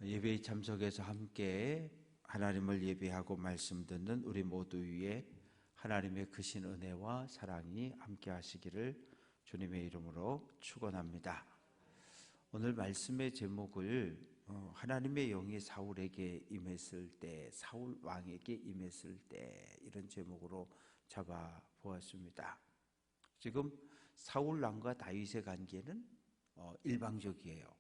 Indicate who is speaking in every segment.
Speaker 1: 예배에 참석해서 함께 하나님을 예배하고 말씀 듣는 우리 모두 위에 하나님의 크신 은혜와 사랑이 함께 하시기를 주님의 이름으로 축원합니다. 오늘 말씀의 제목을 하나님의 영이 사울에게 임했을 때, 사울 왕에게 임했을 때, 이런 제목으로 잡아 보았습니다. 지금 사울 왕과 다윗의 관계는 일방적이에요.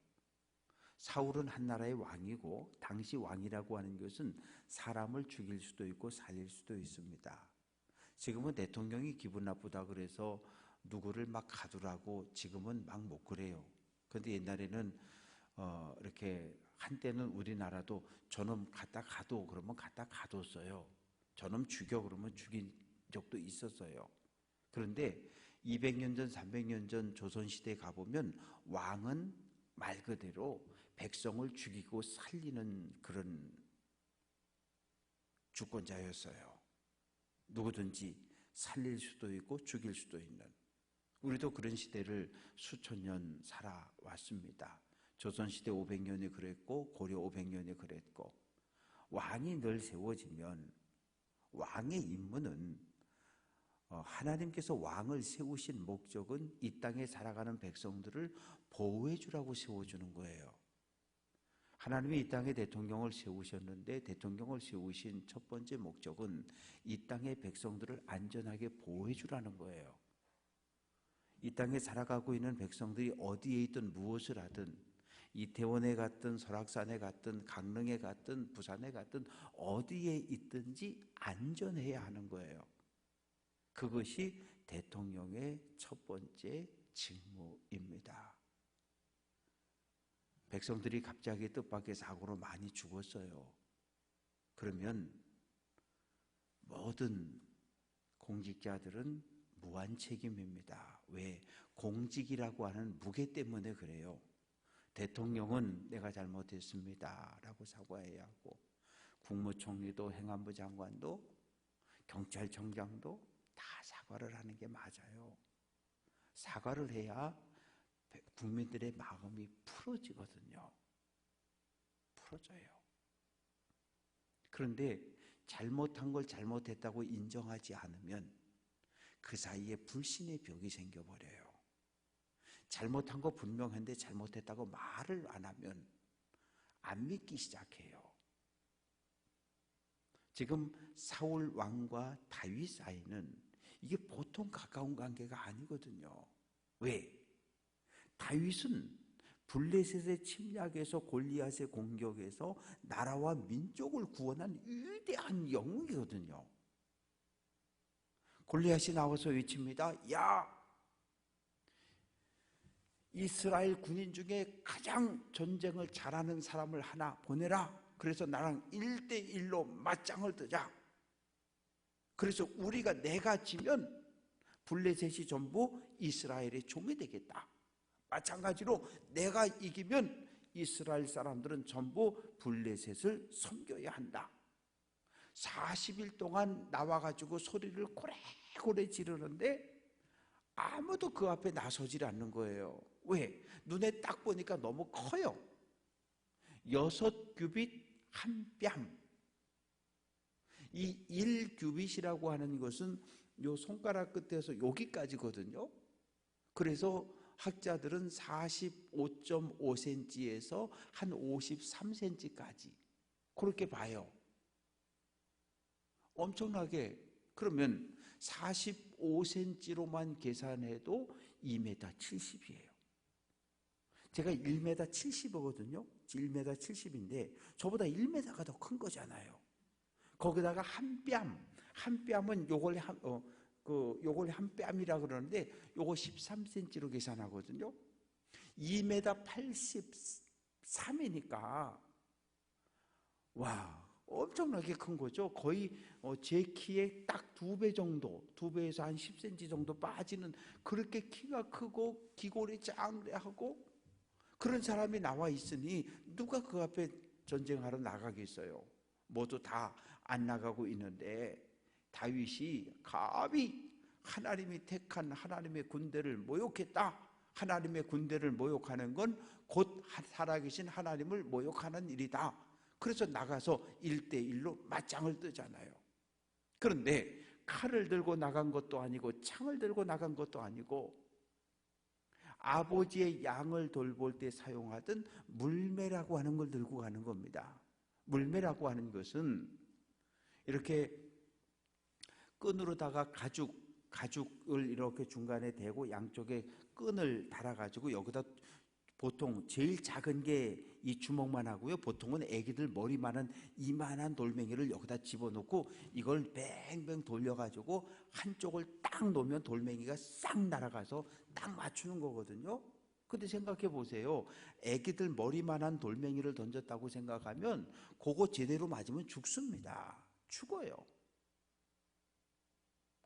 Speaker 1: 사울은 한 나라의 왕이고, 당시 왕이라고 하는 것은 사람을 죽일 수도 있고 살릴 수도 있습니다. 지금은 대통령이 기분 나쁘다 그래서 누구를 막 가두라고 지금은 막 못 그래요. 그런데 옛날에는 이렇게 한때는 우리나라도 저놈 갖다 가둬 그러면 갖다 가뒀어요. 저놈 죽여 그러면 죽인 적도 있었어요. 그런데 200년 전, 300년 전 조선시대에 가보면 왕은 말 그대로 백성을 죽이고 살리는 그런 주권자였어요. 누구든지 살릴 수도 있고 죽일 수도 있는. 우리도 그런 시대를 수천 년 살아왔습니다. 조선시대 500년이 그랬고 고려 500년이 그랬고, 왕이 늘 세워지면 왕의 임무는 하나님께서 왕을 세우신 목적은 이 땅에 살아가는 백성들을 보호해 주라고 세워주는 거예요. 하나님이 이 땅에 대통령을 세우셨는데, 대통령을 세우신 첫 번째 목적은 이 땅의 백성들을 안전하게 보호해 주라는 거예요. 이 땅에 살아가고 있는 백성들이 어디에 있든 무엇을 하든, 이태원에 갔든 설악산에 갔든 강릉에 갔든 부산에 갔든 어디에 있든지 안전해야 하는 거예요. 그것이 대통령의 첫 번째 직무입니다. 백성들이 갑자기 뜻밖의 사고로 많이 죽었어요. 그러면 모든 공직자들은 무한 책임입니다. 왜? 공직이라고 하는 무게 때문에 그래요. 대통령은 내가 잘못했습니다 라고 사과해야 하고, 국무총리도 행안부 장관도 경찰청장도 다 사과를 하는 게 맞아요. 사과를 해야 국민들의 마음이 풀어지거든요. 풀어져요. 그런데 잘못한 걸 잘못했다고 인정하지 않으면 그 사이에 불신의 벽이 생겨버려요. 잘못한 거 분명한데 잘못했다고 말을 안 하면 안 믿기 시작해요. 지금 사울 왕과 다윗 사이는 이게 보통 가까운 관계가 아니거든요. 왜? 다윗은 블레셋의 침략에서, 골리앗의 공격에서 나라와 민족을 구원한 위대한 영웅이거든요. 골리앗이 나와서 외칩니다. 야! 이스라엘 군인 중에 가장 전쟁을 잘하는 사람을 하나 보내라. 그래서 나랑 1대1로 맞짱을 뜨자. 그래서 내가 지면 블레셋이 전부 이스라엘의 종이 되겠다. 마찬가지로 내가 이기면 이스라엘 사람들은 전부 블레셋을 섬겨야 한다. 40일 동안 나와가지고 소리를 고래고래 지르는데 아무도 그 앞에 나서질 않는 거예요. 왜? 눈에 딱 보니까 너무 커요. 6규빗 한 뺨. 이 1규빗이라고 하는 것은 요 손가락 끝에서 여기까지거든요. 그래서 학자들은 45.5cm에서 한 53cm까지 그렇게 봐요. 엄청나게. 그러면 45cm로만 계산해도 2m 70이에요. 제가 1m 70이거든요. 1m 70인데 저보다 1m가 더 큰 거잖아요. 거기다가 한 뺨은 요걸 한 뺨이라 그러는데 요거 13cm로 계산하거든요. 2m 83이니까 와, 엄청나게 큰 거죠. 거의 제 키의 딱 2배 정도, 2배에서 한 10cm 정도 빠지는, 그렇게 키가 크고 기골이 짱하고 그런 사람이 나와 있으니 누가 그 앞에 전쟁하러 나가겠어요? 모두 다 안 나가고 있는데 다윗이 감히 하나님이 택한 하나님의 군대를 모욕했다 하나님의 군대를 모욕하는 건 곧 살아계신 하나님을 모욕하는 일이다. 그래서 나가서 1대1로 맞짱을 뜨잖아요. 그런데 칼을 들고 나간 것도 아니고 창을 들고 나간 것도 아니고 아버지의 양을 돌볼 때 사용하던 물매라고 하는 걸 들고 가는 겁니다. 물매라고 하는 것은 이렇게 끈으로다가 가죽을 이렇게 중간에 대고 양쪽에 끈을 달아가지고 여기다 보통 제일 작은 게 이 주먹만 하고요. 보통은 애기들 머리만한 이만한 돌멩이를 여기다 집어넣고 이걸 뱅뱅 돌려가지고 한쪽을 딱 놓으면 돌멩이가 싹 날아가서 딱 맞추는 거거든요. 근데 생각해 보세요. 애기들 머리만한 돌멩이를 던졌다고 생각하면 그거 제대로 맞으면 죽습니다. 죽어요.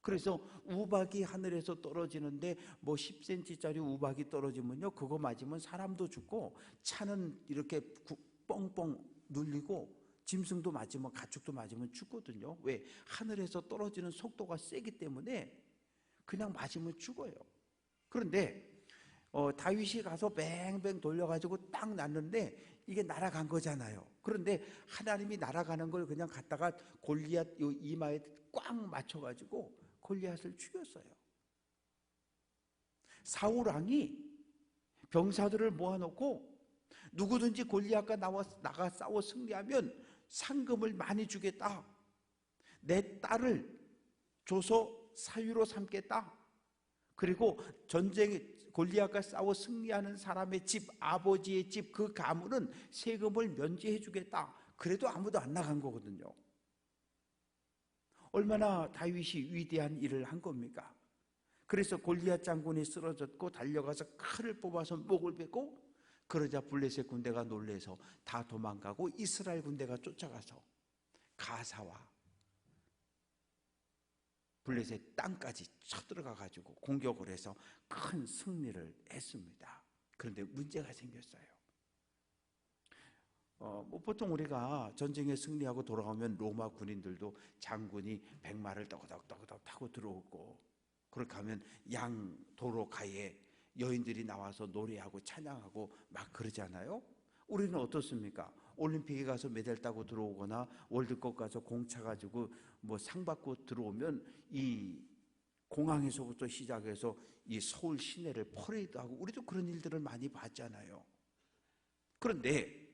Speaker 1: 그래서 우박이 하늘에서 떨어지는데 뭐 10cm짜리 우박이 떨어지면요, 그거 맞으면 사람도 죽고 차는 이렇게 뻥뻥 눌리고 짐승도 맞으면, 가축도 맞으면 죽거든요. 왜? 하늘에서 떨어지는 속도가 세기 때문에 그냥 맞으면 죽어요. 그런데 다윗이 가서 뱅뱅 돌려가지고 딱 놨는데 이게 날아간 거잖아요. 그런데 하나님이 날아가는 걸 그냥 갖다가 골리앗 이마에 꽉 맞춰가지고 골리앗을 죽였어요. 사울 왕이 병사들을 모아놓고 누구든지 골리앗과 나가 싸워 승리하면 상금을 많이 주겠다. 내 딸을 줘서 사유로 삼겠다. 그리고 전쟁에 골리앗과 싸워 승리하는 사람의 집, 아버지의 집, 그 가문은 세금을 면제해 주겠다. 그래도 아무도 안 나간 거거든요. 얼마나 다윗이 위대한 일을 한 겁니까? 그래서 골리앗 장군이 쓰러졌고 달려가서 칼을 뽑아서 목을 베고, 그러자 블레셋 군대가 놀래서 다 도망가고 이스라엘 군대가 쫓아가서 가사와 블레셋 땅까지 쳐들어가 가지고 공격을 해서 큰 승리를 했습니다. 그런데 문제가 생겼어요. 보통 우리가 전쟁에 승리하고 돌아오면 로마 군인들도 장군이 백마를 떠그덕 타고 들어오고, 그렇게 하면 양 도로가에 여인들이 나와서 노래하고 찬양하고 막 그러잖아요. 우리는 어떻습니까? 올림픽에 가서 메달 따고 들어오거나 월드컵 가서 공 차가지고 뭐 상 받고 들어오면 이 공항에서부터 시작해서 이 서울 시내를 퍼레이드하고, 우리도 그런 일들을 많이 봤잖아요. 그런데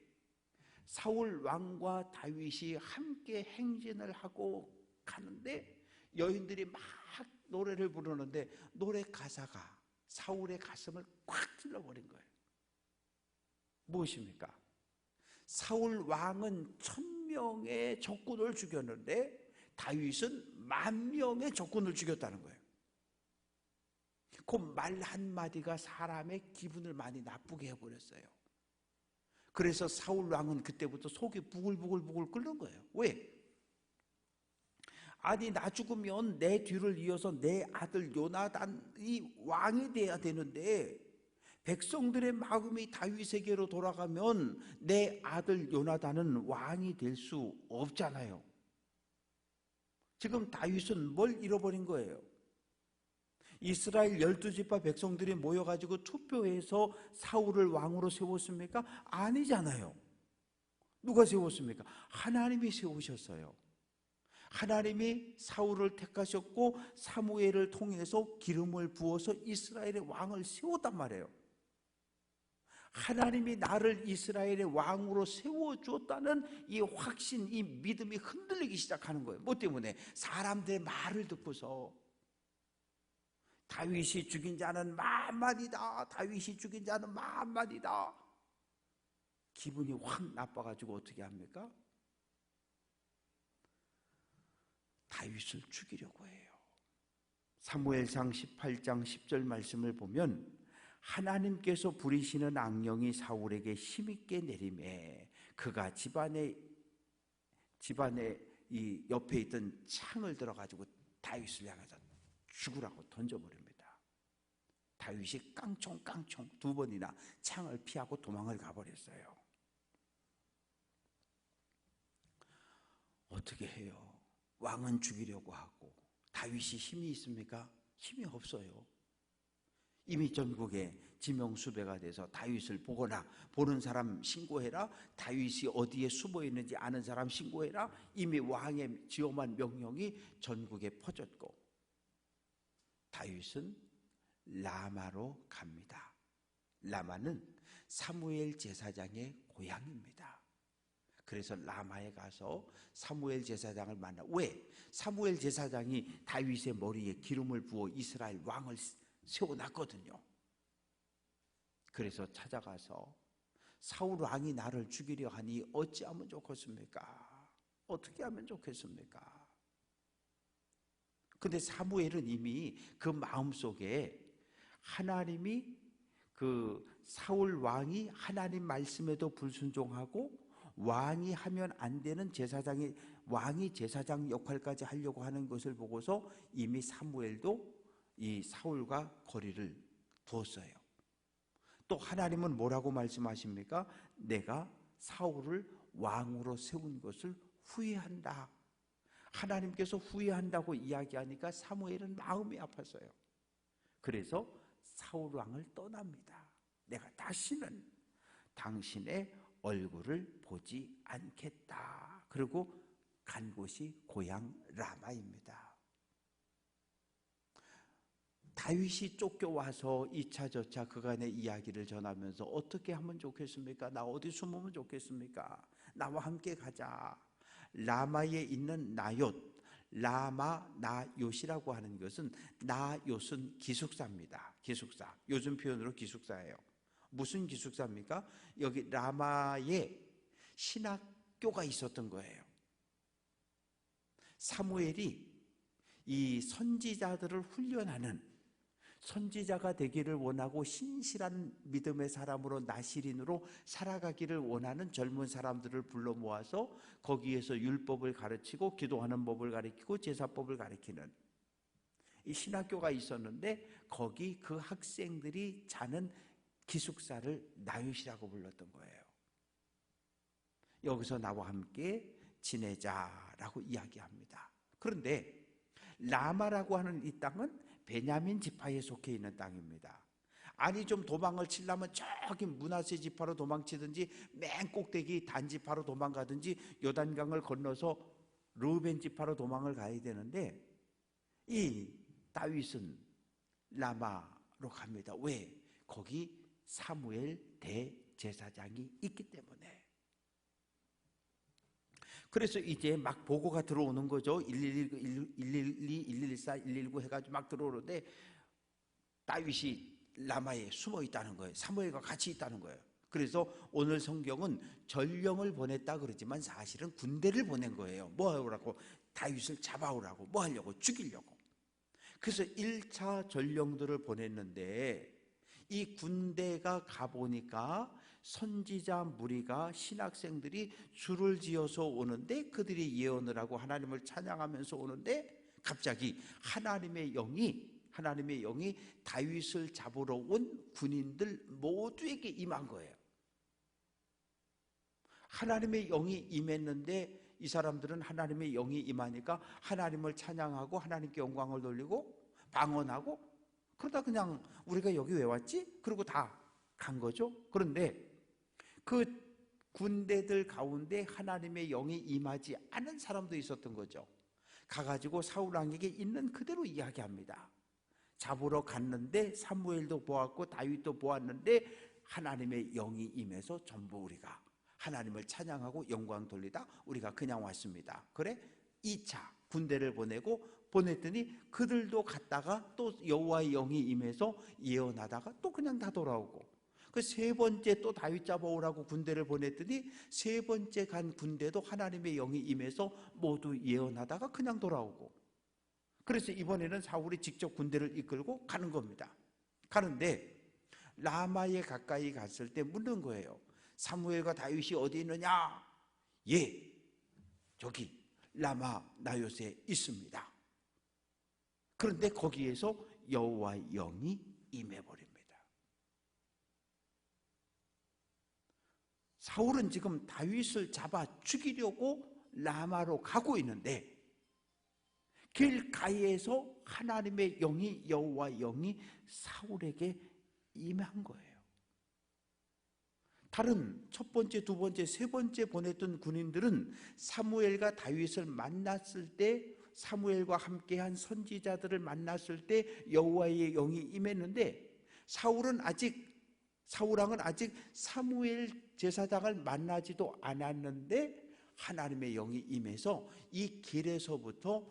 Speaker 1: 사울 왕과 다윗이 함께 행진을 하고 가는데 여인들이 막 노래를 부르는데 노래 가사가 사울의 가슴을 꽉 찔러버린 거예요. 무엇입니까? 사울 왕은 1000명의 적군을 죽였는데 다윗은 10,000명의 적군을 죽였다는 거예요. 그 말 한마디가 사람의 기분을 많이 나쁘게 해버렸어요. 그래서 사울 왕은 그때부터 속이 부글부글 끓는 거예요. 왜? 아니, 나 죽으면 내 뒤를 이어서 내 아들 요나단이 왕이 돼야 되는데 백성들의 마음이 다윗에게로 돌아가면 내 아들 요나단은 왕이 될 수 없잖아요. 지금 다윗은 뭘 잃어버린 거예요? 이스라엘 12지파 백성들이 모여가지고 투표해서 사울을 왕으로 세웠습니까? 아니잖아요. 누가 세웠습니까? 하나님이 세우셨어요. 하나님이 사울을 택하셨고 사무엘을 통해서 기름을 부어서 이스라엘의 왕을 세웠단 말이에요. 하나님이 나를 이스라엘의 왕으로 세워줬다는 이 확신, 이 믿음이 흔들리기 시작하는 거예요. 뭐 때문에? 사람들의 말을 듣고서 다윗이 죽인 자는 만만이다. 다윗이 죽인 자는 만만이다. 기분이 확 나빠가지고 어떻게 합니까? 다윗을 죽이려고 해요. 사무엘상 18장 10절 말씀을 보면 하나님께서 부리시는 악령이 사울에게 힘있게 내림에 그가 집안에 이 옆에 있던 창을 들어가지고 다윗을 향해서 죽으라고 던져버립니다. 다윗이 깡총 2번이나 창을 피하고 도망을 가버렸어요. 어떻게 해요? 왕은 죽이려고 하고 다윗이 힘이 있습니까? 힘이 없어요. 이미 전국에 지명수배가 돼서 다윗을 보거나 보는 사람 신고해라, 다윗이 어디에 숨어 있는지 아는 사람 신고해라, 이미 왕의 지엄한 명령이 전국에 퍼졌고 다윗은 라마로 갑니다. 라마는 사무엘 제사장의 고향입니다. 그래서 라마에 가서 사무엘 제사장을 만나. 왜? 사무엘 제사장이 다윗의 머리에 기름을 부어 이스라엘 왕을 세워놨거든요. 그래서 찾아가서 사울 왕이 나를 죽이려 하니 어찌하면 좋겠습니까? 어떻게 하면 좋겠습니까? 근데 사무엘은 이미 그 마음속에 하나님이 그 사울 왕이 하나님 말씀에도 불순종하고 왕이 하면 안 되는 왕이 제사장 역할까지 하려고 하는 것을 보고서 이미 사무엘도 이 사울과 거리를 두었어요. 또 하나님은 뭐라고 말씀하십니까? 내가 사울을 왕으로 세운 것을 후회한다. 하나님께서 후회한다고 이야기하니까 사무엘은 마음이 아팠어요. 그래서 사울 왕을 떠납니다. 내가 다시는 당신의 얼굴을 보지 않겠다. 그리고 간 곳이 고향 라마입니다. 다윗이 쫓겨와서 이차 저차 그간의 이야기를 전하면서 어떻게 하면 좋겠습니까? 나 어디 숨으면 좋겠습니까? 나와 함께 가자. 라마에 있는 나옅, 라마 나옅이라고 하는 것은 나옅은 기숙사입니다. 기숙사. 요즘 표현으로 기숙사예요. 무슨 기숙사입니까? 여기 라마에 신학교가 있었던 거예요. 사무엘이 이 선지자들을 훈련하는, 선지자가 되기를 원하고 신실한 믿음의 사람으로 나시린으로 살아가기를 원하는 젊은 사람들을 불러 모아서 거기에서 율법을 가르치고 기도하는 법을 가르치고 제사법을 가르치는 이 신학교가 있었는데 거기 그 학생들이 자는 기숙사를 나옅이라고 불렀던 거예요. 여기서 나와 함께 지내자라고 이야기합니다. 그런데 라마라고 하는 이 땅은 베냐민 지파에 속해 있는 땅입니다. 아니 좀 도망을 치려면 저기 므낫세 지파로 도망치든지 맨 꼭대기 단 지파로 도망가든지 요단강을 건너서 르우벤 지파로 도망을 가야 되는데 이 다윗은 라마로 갑니다. 왜? 거기 사무엘 대제사장이 있기 때문에. 그래서 이제 막 보고가 들어오는 거죠. 112, 114, 119 해가지고 막 들어오는데 다윗이 라마에 숨어 있다는 거예요. 사무엘과 같이 있다는 거예요. 그래서 오늘 성경은 전령을 보냈다 그러지만 사실은 군대를 보낸 거예요. 뭐 하라고? 다윗을 잡아오라고. 뭐 하려고? 죽이려고. 그래서 1차 전령들을 보냈는데 이 군대가 가보니까 선지자 무리가 신학생들이 줄을 지어서 오는데 그들이 예언을 하고 하나님을 찬양하면서 오는데 갑자기 하나님의 영이 다윗을 잡으러 온 군인들 모두에게 임한 거예요. 하나님의 영이 임했는데 이 사람들은 하나님의 영이 임하니까 하나님을 찬양하고 하나님께 영광을 돌리고 방언하고 그러다 그냥 우리가 여기 왜 왔지? 그러고 다 간 거죠. 그런데 그 군대들 가운데 하나님의 영이 임하지 않은 사람도 있었던 거죠. 가가지고 사울 왕에게 있는 그대로 이야기합니다. 잡으러 갔는데 사무엘도 보았고 다윗도 보았는데 하나님의 영이 임해서 전부 우리가 하나님을 찬양하고 영광 돌리다 우리가 그냥 왔습니다. 그래? 2차 군대를 보냈더니 그들도 갔다가 또 여호와의 영이 임해서 예언하다가 또 그냥 다 돌아오고 그 세 번째 또 다윗 잡아오라고 군대를 보냈더니 세 번째 간 군대도 하나님의 영이 임해서 모두 예언하다가 그냥 돌아오고 그래서 이번에는 사울이 직접 군대를 이끌고 가는 겁니다. 가는데 라마에 가까이 갔을 때 묻는 거예요. 사무엘과 다윗이 어디 있느냐? 예, 저기 라마 나옅에 있습니다. 그런데 거기에서 여호와의 영이 임해버립니다. 사울은 지금 다윗을 잡아 죽이려고 라마로 가고 있는데 길가에서 하나님의 영이 여호와의 영이 사울에게 임한 거예요. 다른 첫 번째, 두 번째, 세 번째 보냈던 군인들은 사무엘과 다윗을 만났을 때, 사무엘과 함께한 선지자들을 만났을 때 여호와의 영이 임했는데, 사울왕은 아직 사무엘 제사장을 만나지도 않았는데 하나님의 영이 임해서 이 길에서부터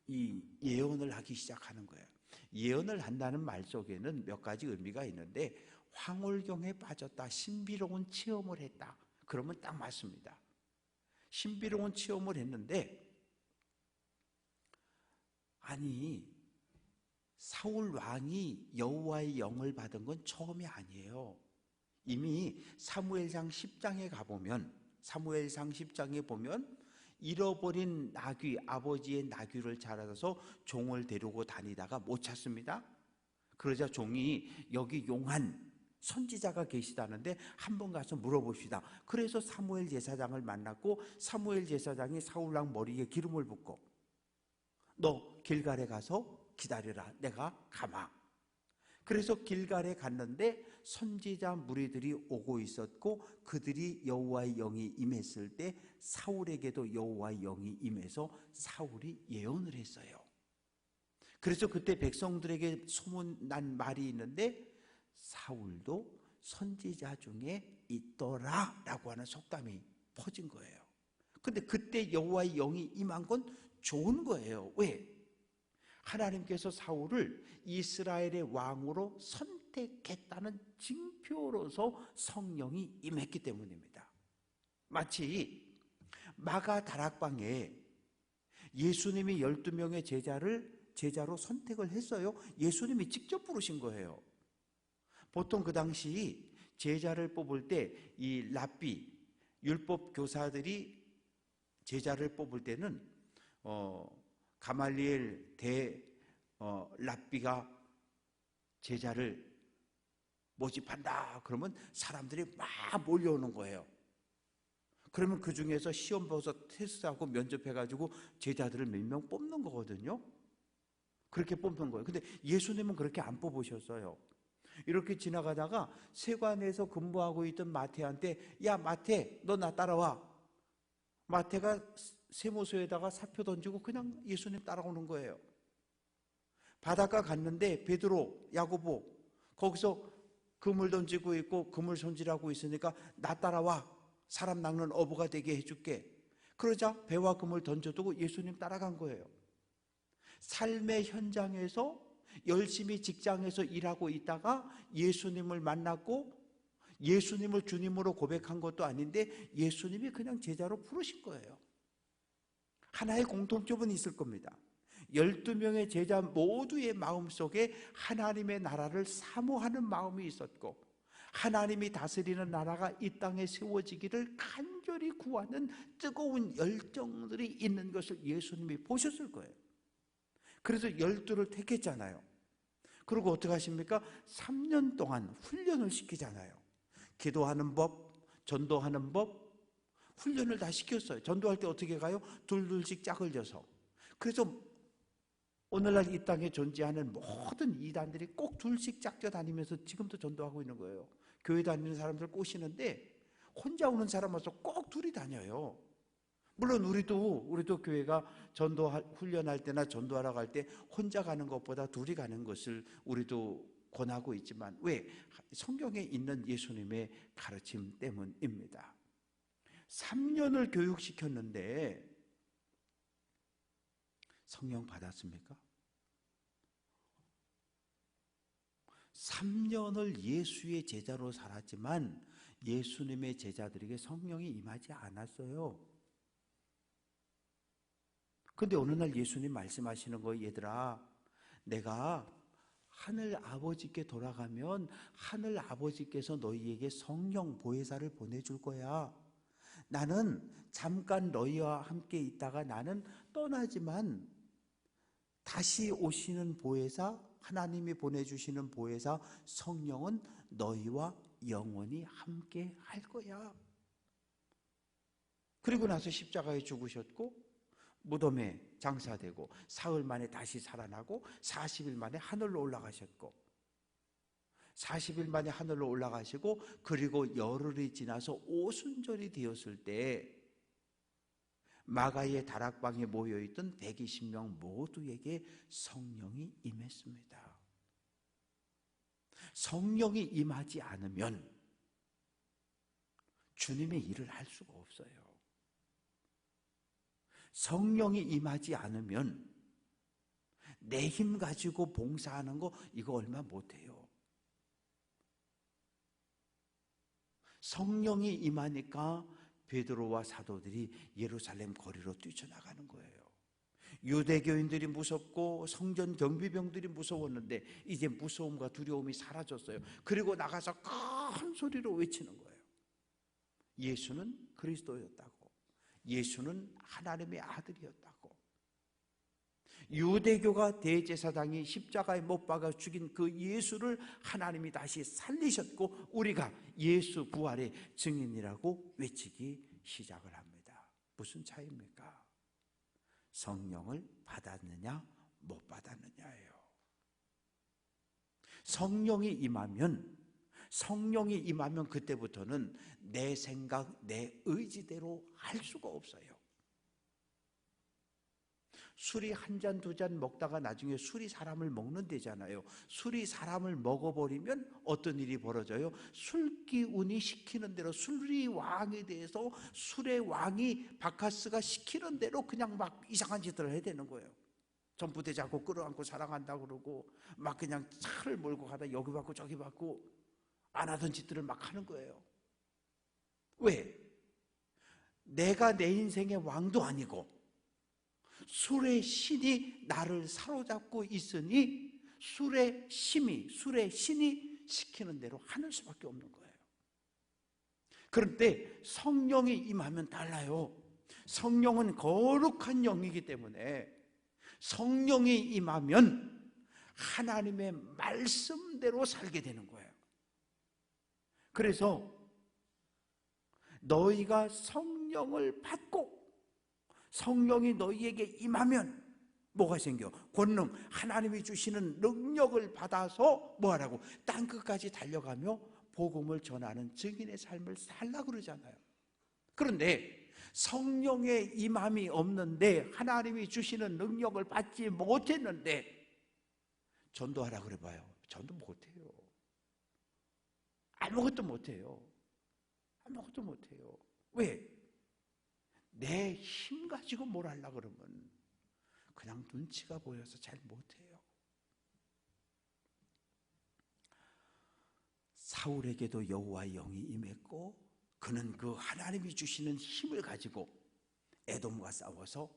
Speaker 1: 이 예언을 하기 시작하는 거예요. 예언을 한다는 말 속에는 몇 가지 의미가 있는데, 황홀경에 빠졌다, 신비로운 체험을 했다, 그러면 딱 맞습니다. 신비로운 체험을 했는데, 아니 사울 왕이 여호와의 영을 받은 건 처음이 아니에요. 이미 사무엘상 10장에 가보면, 사무엘상 10장에 보면 잃어버린 나귀, 아버지의 나귀를 찾아서 종을 데리고 다니다가 못 찾습니다. 그러자 종이 여기 용한 선지자가 계시다는데 한번 가서 물어봅시다. 그래서 사무엘 제사장을 만났고, 사무엘 제사장이 사울왕 머리에 기름을 붓고, 너 길갈에 가서 기다려라, 내가 가마. 그래서 길갈에 갔는데 선지자 무리들이 오고 있었고, 그들이 여호와의 영이 임했을 때 사울에게도 여호와의 영이 임해서 사울이 예언을 했어요. 그래서 그때 백성들에게 소문난 말이 있는데, 사울도 선지자 중에 있더라 라고 하는 속담이 퍼진 거예요. 근데 그때 여호와의 영이 임한 건 좋은 거예요. 왜? 하나님께서 사울을 이스라엘의 왕으로 선택했다는 징표로서 성령이 임했기 때문입니다. 마치 마가 다락방에 예수님이 12명의 제자로 선택을 했어요. 예수님이 직접 부르신 거예요. 보통 그 당시 제자를 뽑을 때 이 랍비, 율법 교사들이 제자를 뽑을 때는 가말리엘 랍비가 제자를 모집한다 그러면 사람들이 막 몰려오는 거예요. 그러면 그 중에서 시험 봐서 테스트하고 면접해가지고 제자들을 몇 명 뽑는 거거든요. 그렇게 뽑는 거예요. 근데 예수님은 그렇게 안 뽑으셨어요. 이렇게 지나가다가 세관에서 근무하고 있던 마태한테, 야 마태, 너 나 따라와. 마태가 세모소에다가 사표 던지고 그냥 예수님 따라오는 거예요. 바닷가 갔는데 베드로, 야고보 거기서 그물 던지고 있고 그물 손질하고 있으니까 나 따라와, 사람 낚는 어부가 되게 해줄게. 그러자 배와 그물 던져두고 예수님 따라간 거예요. 삶의 현장에서 열심히 직장에서 일하고 있다가 예수님을 만났고, 예수님을 주님으로 고백한 것도 아닌데 예수님이 그냥 제자로 부르신 거예요. 하나의 공통점은 있을 겁니다. 12명의 제자 모두의 마음속에 하나님의 나라를 사모하는 마음이 있었고, 하나님이 다스리는 나라가 이 땅에 세워지기를 간절히 구하는 뜨거운 열정들이 있는 것을 예수님이 보셨을 거예요. 그래서 12를 택했잖아요. 그리고 어떻게 하십니까? 3년 동안 훈련을 시키잖아요. 기도하는 법, 전도하는 법, 훈련을 다 시켰어요. 전도할 때 어떻게 가요? 둘둘씩 짝을 져서. 그래서 오늘날 이 땅에 존재하는 모든 이단들이 꼭 둘씩 짝져 다니면서 지금도 전도하고 있는 거예요. 교회 다니는 사람들 꼬시는데 혼자 오는 사람 와서 꼭 둘이 다녀요. 물론 우리도 교회가 전도 훈련할 때나 전도하러 갈 때 혼자 가는 것보다 둘이 가는 것을 우리도 권하고 있지만, 왜? 성경에 있는 예수님의 가르침 때문입니다. 3년을 교육시켰는데 성령 받았습니까? 3년을 예수의 제자로 살았지만 예수님의 제자들에게 성령이 임하지 않았어요. 근데 어느 날 예수님 말씀하시는 거예요. 얘들아, 내가 하늘 아버지께 돌아가면 하늘 아버지께서 너희에게 성령 보혜사를 보내줄 거야. 나는 잠깐 너희와 함께 있다가 나는 떠나지만 다시 오시는 보혜사, 하나님이 보내주시는 보혜사 성령은 너희와 영원히 함께 할 거야. 그리고 나서 십자가에 죽으셨고 무덤에 장사되고 사흘 만에 다시 살아나고 40일 만에 하늘로 올라가셨고, 40일 만에 하늘로 올라가시고 그리고 열흘이 지나서 오순절이 되었을 때 마가의 다락방에 모여있던 120명 모두에게 성령이 임했습니다. 성령이 임하지 않으면 주님의 일을 할 수가 없어요. 성령이 임하지 않으면 내 힘 가지고 봉사하는 거 이거 얼마 못해요. 성령이 임하니까 베드로와 사도들이 예루살렘 거리로 뛰쳐나가는 거예요. 유대교인들이 무섭고 성전 경비병들이 무서웠는데 이제 무서움과 두려움이 사라졌어요. 그리고 나가서 큰 소리로 외치는 거예요. 예수는 그리스도였다고, 예수는 하나님의 아들이었다고. 유대교가 대제사장이 십자가에 못 박아 죽인 그 예수를 하나님이 다시 살리셨고 우리가 예수 부활의 증인이라고 외치기 시작을 합니다. 무슨 차이입니까? 성령을 받았느냐 못 받았느냐예요. 성령이 임하면 그때부터는 내 생각, 내 의지대로 할 수가 없어요. 술이 한 잔, 두 잔 먹다가 나중에 술이 사람을 먹는 데잖아요. 술이 사람을 먹어버리면 어떤 일이 벌어져요? 술기운이 시키는 대로, 술이 왕에 대해서 술의 왕이 바카스가 시키는 대로 그냥 막 이상한 짓을 해야 되는 거예요. 전부대 잡고 끌어안고 사랑한다고 그러고 막 그냥 차를 몰고 가다 여기 받고 저기 받고 안 하던 짓들을 막 하는 거예요. 왜? 내가 내 인생의 왕도 아니고 술의 신이 나를 사로잡고 있으니 술의 신이 시키는 대로 하는 수밖에 없는 거예요. 그런데 성령이 임하면 달라요. 성령은 거룩한 영이기 때문에 성령이 임하면 하나님의 말씀대로 살게 되는 거예요. 그래서 너희가 성령을 받고 성령이 너희에게 임하면 뭐가 생겨? 권능, 하나님이 주시는 능력을 받아서 뭐하라고? 땅끝까지 달려가며 복음을 전하는 증인의 삶을 살라 그러잖아요. 그런데 성령의 임함이 없는데 하나님이 주시는 능력을 받지 못했는데 전도하라 그래봐요. 전도 못해요. 아무것도 못해요. 아무것도 못해요. 왜? 내 힘 가지고 뭘 하려고 그러면 그냥 눈치가 보여서 잘 못해요. 사울에게도 여호와의 영이 임했고 그는 그 하나님이 주시는 힘을 가지고 에돔과 싸워서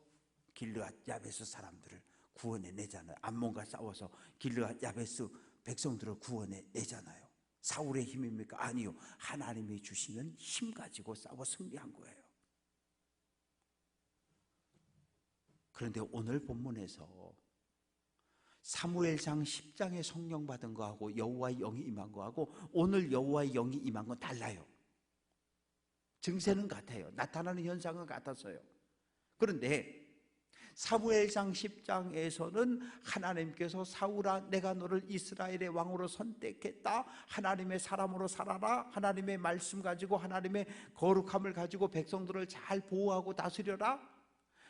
Speaker 1: 길르앗 야베스 사람들을 구원해내잖아요. 암몬과 싸워서 길르앗 야베스 백성들을 구원해내잖아요. 사울의 힘입니까? 아니요. 하나님이 주시는 힘 가지고 싸워 승리한 거예요. 그런데 오늘 본문에서 사무엘상 10장에 성령 받은 거하고 여호와의 영이 임한 거하고 오늘 여호와의 영이 임한 건 달라요. 증세는 같아요. 나타나는 현상은 같았어요. 그런데 사무엘상 10장에서는 하나님께서 사울아 내가 너를 이스라엘의 왕으로 선택했다. 하나님의 사람으로 살아라. 하나님의 말씀 가지고 하나님의 거룩함을 가지고 백성들을 잘 보호하고 다스려라.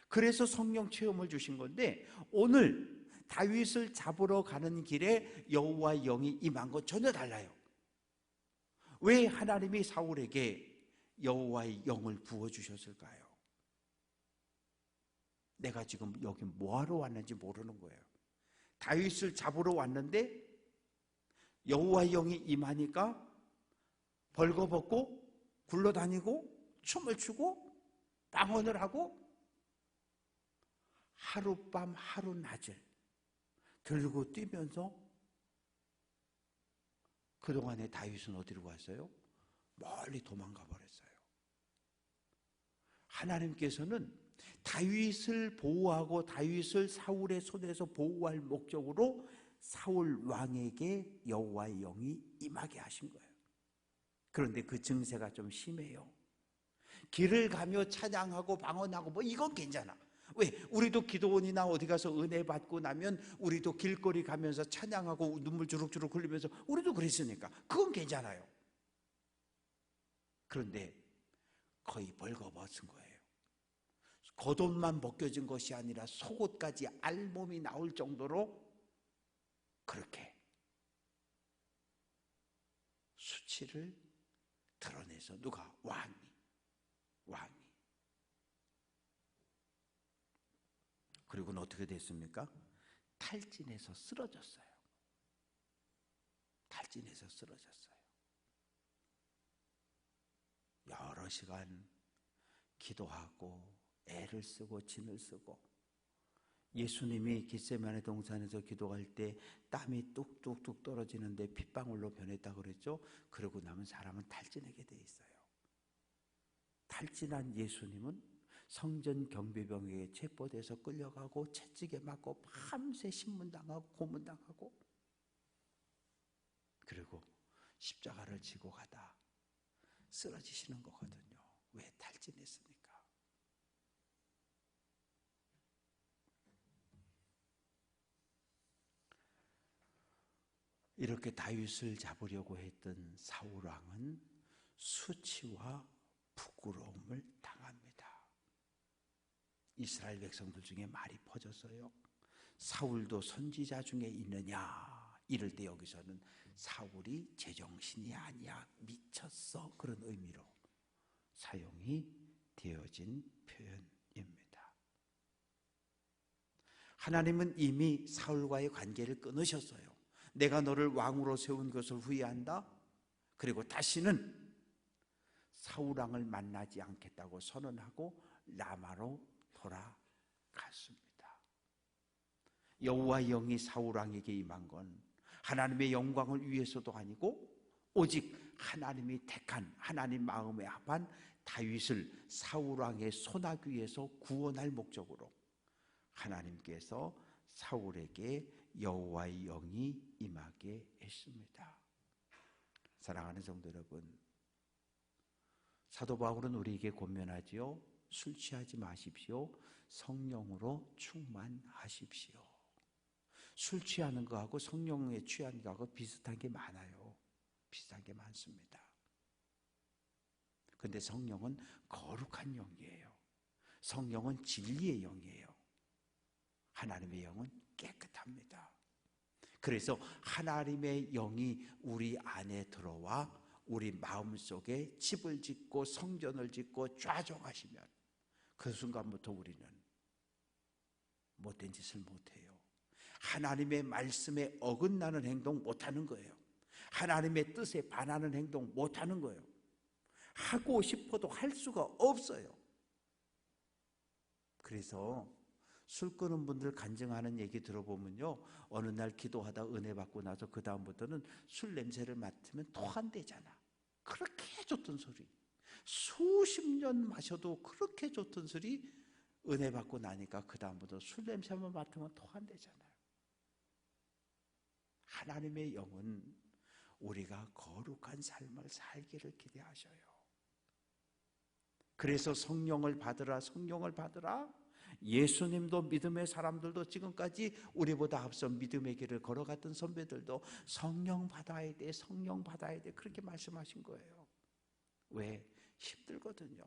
Speaker 1: 그래서 성령 체험을 주신 건데 오늘 다윗을 잡으러 가는 길에 여호와의 영이 임한 건 전혀 달라요. 왜 하나님이 사울에게 여호와의 영을 부어주셨을까요? 내가 지금 여기 뭐하러 왔는지 모르는 거예요. 다윗을 잡으러 왔는데 여호와의 영이 임하니까 벌거벗고 굴러다니고 춤을 추고 방언을 하고 하룻밤 하룻낮을 들고 뛰면서 그동안에 다윗은 어디로 갔어요? 멀리 도망가 버렸어요. 하나님께서는 다윗을 보호하고 다윗을 사울의 손에서 보호할 목적으로 사울 왕에게 여호와의 영이 임하게 하신 거예요. 그런데 그 증세가 좀 심해요. 길을 가며 찬양하고 방언하고 뭐 이건 괜찮아. 왜? 우리도 기도원이나 어디 가서 은혜 받고 나면 우리도 길거리 가면서 찬양하고 눈물 주룩주룩 흘리면서 우리도 그랬으니까 그건 괜찮아요. 그런데 거의 벌거벗은 거예요. 겉옷만 벗겨진 것이 아니라 속옷까지 알몸이 나올 정도로 그렇게 수치를 드러내서 누가? 왕이. 그리고는 어떻게 됐습니까? 탈진해서 쓰러졌어요. 여러 시간 기도하고 애를 쓰고 진을 쓰고, 예수님이 겟세마네 동산에서 기도할 때 땀이 뚝뚝뚝 떨어지는데 핏방울로 변했다고 그랬죠. 그러고 나면 사람은 탈진하게 돼 있어요. 탈진한 예수님은 성전 경비병에게 체포돼서 끌려가고 채찍에 맞고 밤새 신문당하고 고문당하고, 그리고 십자가를 지고 가다 쓰러지시는 거거든요. 왜? 탈진했으니까. 이렇게 다윗을 잡으려고 했던 사울 왕은 수치와 부끄러움을 당합니다. 이스라엘 백성들 중에 말이 퍼졌어요. 사울도 선지자 중에 있느냐? 이럴 때 여기서는 사울이 제정신이 아니야, 미쳤어, 그런 의미로 사용이 되어진 표현입니다. 하나님은 이미 사울과의 관계를 끊으셨어요. 내가 너를 왕으로 세운 것을 후회한다. 그리고 다시는 사울 왕을 만나지 않겠다고 선언하고 라마로 돌아갔습니다. 여호와의 영이 사울 왕에게 임한 건 하나님의 영광을 위해서도 아니고 오직 하나님이 택한, 하나님 마음에 합한 다윗을 사울 왕의 손아귀에서 구원할 목적으로 하나님께서 사울에게 여호와의 영이 임하게 했습니다. 사랑하는 성도 여러분, 사도 바울은 우리에게 권면하지요. 술 취하지 마십시오. 성령으로 충만하십시오. 술 취하는 거하고 성령에 취하는 거하고 비슷한 게 많아요. 비슷한 게 많습니다. 근데 성령은 거룩한 영이에요. 성령은 진리의 영이에요. 하나님의 영은 깨끗합니다. 그래서 하나님의 영이 우리 안에 들어와 우리 마음속에 집을 짓고 성전을 짓고 좌정하시면 그 순간부터 우리는 못된 짓을 못해요. 하나님의 말씀에 어긋나는 행동 못하는 거예요. 하나님의 뜻에 반하는 행동 못하는 거예요. 하고 싶어도 할 수가 없어요. 그래서 술 끊은 분들 간증하는 얘기 들어보면요, 어느 날 기도하다 은혜 받고 나서 그 다음부터는 술 냄새를 맡으면 토한대잖아. 그렇게 좋던 술이, 수십 년 마셔도 그렇게 좋던 술이 은혜 받고 나니까 그 다음부터 술 냄새만 맡으면 토한대잖아요. 하나님의 영은 우리가 거룩한 삶을 살기를 기대하셔요. 그래서 성령을 받으라, 성령을 받으라. 예수님도 믿음의 사람들도 지금까지 우리보다 앞서 믿음의 길을 걸어갔던 선배들도 성령 받아야 돼, 성령 받아야 돼, 그렇게 말씀하신 거예요. 왜? 힘들거든요.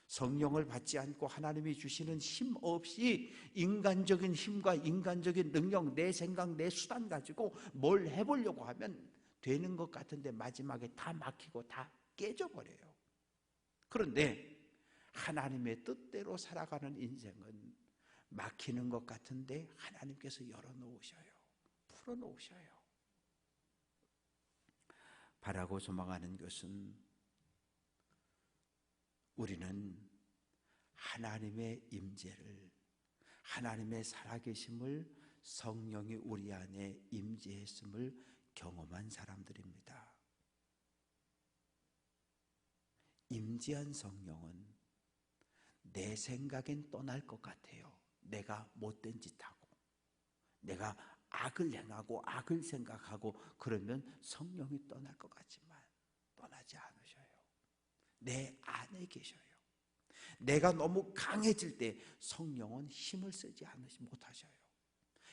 Speaker 1: 성령을 받지 않고 하나님이 주시는 힘 없이 인간적인 힘과 인간적인 능력, 내 생각, 내 수단 가지고 뭘 해보려고 하면 되는 것 같은데 마지막에 다 막히고 다 깨져버려요. 그런데 하나님의 뜻대로 살아가는 인생은 막히는 것 같은데 하나님께서 열어놓으셔요. 풀어놓으셔요. 바라고 소망하는 것은 우리는 하나님의 임재를, 하나님의 살아계심을, 성령이 우리 안에 임재했음을 경험한 사람들입니다. 임재한 성령은 내 생각엔 떠날 것 같아요. 내가 못된 짓하고 내가 악을 행하고 악을 생각하고 그러면 성령이 떠날 것 같지만 떠나지 않으셔요. 내 안에 계셔요. 내가 너무 강해질 때 성령은 힘을 쓰지 못하셔요.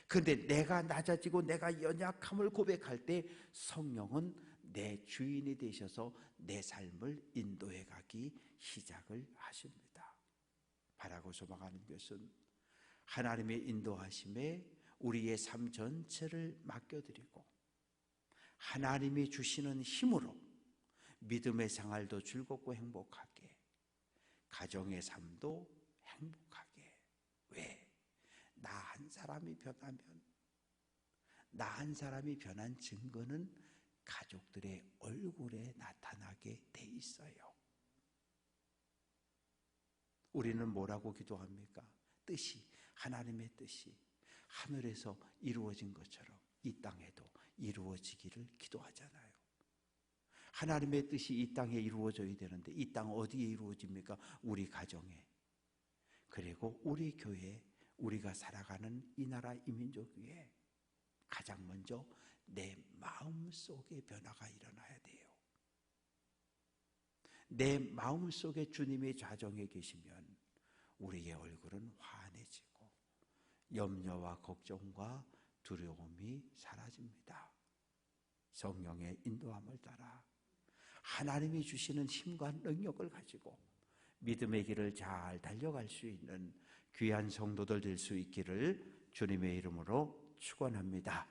Speaker 1: 그런데 내가 낮아지고 내가 연약함을 고백할 때 성령은 내 주인이 되셔서 내 삶을 인도해 가기 시작을 하십니다. 바라고 소망하는 것은 하나님의 인도하심에 우리의 삶 전체를 맡겨드리고 하나님이 주시는 힘으로 믿음의 생활도 즐겁고 행복하게, 가정의 삶도 행복하게. 왜? 나 한 사람이 변하면, 나 한 사람이 변한 증거는 가족들의 얼굴에 나타나게 돼 있어요. 우리는 뭐라고 기도합니까? 하나님의 뜻이 하늘에서 이루어진 것처럼 이 땅에도 이루어지기를 기도하잖아요. 하나님의 뜻이 이 땅에 이루어져야 되는데 이 땅 어디에 이루어집니까? 우리 가정에, 그리고 우리 교회, 우리가 살아가는 이 나라 이 민족 위에 가장 먼저 내 마음속에 변화가 일어나야 돼요. 내 마음속에 주님의 좌정에 계시면 우리의 얼굴은 환해지고 염려와 걱정과 두려움이 사라집니다. 성령의 인도함을 따라 하나님이 주시는 힘과 능력을 가지고 믿음의 길을 잘 달려갈 수 있는 귀한 성도들 될 수 있기를 주님의 이름으로 축원합니다.